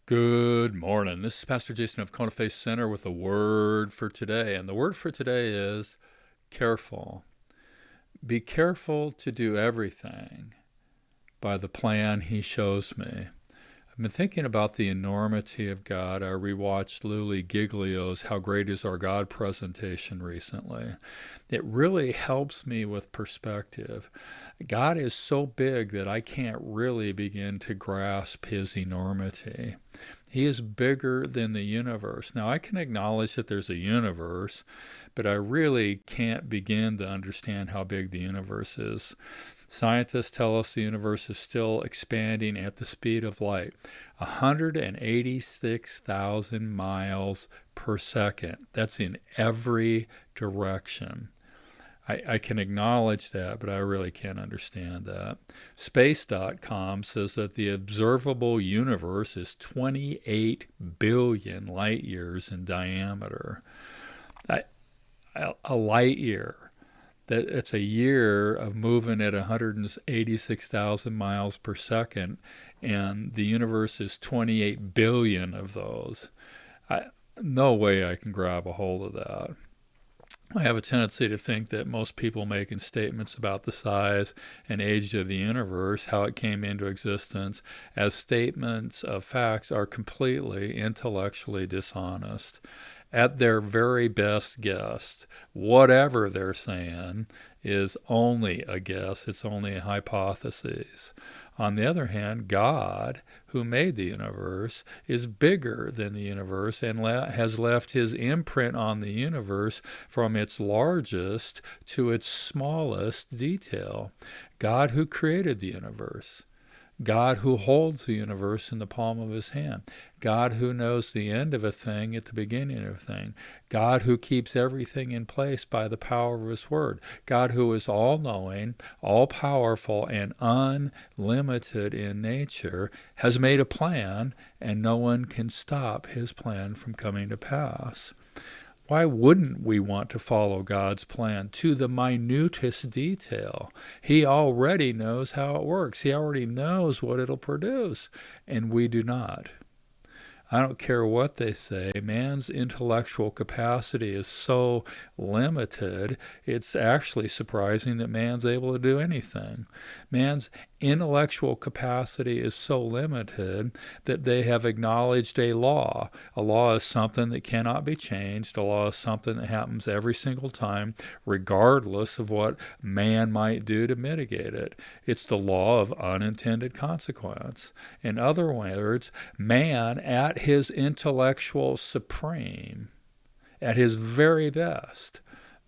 Good morning. This is Pastor Jason of Kona Faith Center with a word for today. And the word for today is careful. Be careful to do everything by the plan he shows me. I've been thinking about the enormity of God. I rewatched Louie Giglio's How Great Is Our God presentation recently. It really helps me with perspective. God is so big that I can't really begin to grasp his enormity. He is bigger than the universe. Now, I can acknowledge that there's a universe, but I really can't begin to understand how big the universe is. Scientists tell us the universe is still expanding at the speed of light, 186,000 miles per second. That's in every direction. I can acknowledge that, but I really can't understand that. Space.com says that the observable universe is 28 billion light years in diameter. A light year. It's a year of moving at 186,000 miles per second, and the universe is 28 billion of those. No way I can grab a hold of that. I have a tendency to think that most people making statements about the size and age of the universe, how it came into existence, as statements of facts are completely intellectually dishonest. At their very best guess, whatever they're saying is only a guess, it's only a hypothesis. On the other hand, God, who made the universe, is bigger than the universe and has left his imprint on the universe from its largest to its smallest detail. God, who created the universe. God who holds the universe in the palm of his hand. God who knows the end of a thing at the beginning of a thing. God who keeps everything in place by the power of his word. God who is all-knowing, all-powerful, and unlimited in nature, has made a plan, and no one can stop his plan from coming to pass. Why wouldn't we want to follow God's plan to the minutest detail? He already knows how it works. He already knows what it'll produce, and we do not. I don't care what they say. Man's intellectual capacity is so limited, it's actually surprising that man's able to do anything. Man's intellectual capacity is so limited that they have acknowledged a law. A law is something that cannot be changed. A law is something that happens every single time, regardless of what man might do to mitigate it. It's the law of unintended consequence. In other words, man at his intellectual supreme, at his very best,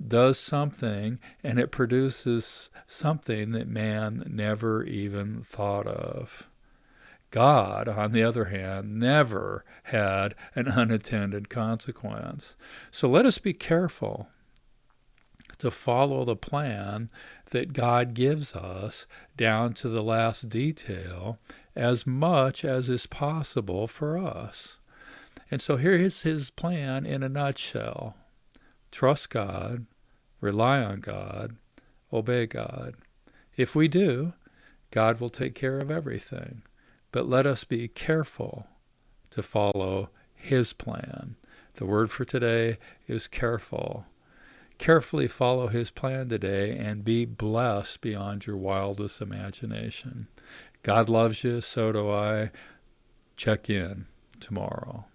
does something and it produces something that man never even thought of. God, on the other hand, never had an unintended consequence. So let us be careful to follow the plan that God gives us down to the last detail as much as is possible for us. And so here is his plan in a nutshell. Trust God, rely on God, obey God. If we do, God will take care of everything. But let us be careful to follow his plan. The word for today is careful. Carefully follow his plan today and be blessed beyond your wildest imagination. God loves you, so do I. Check in tomorrow.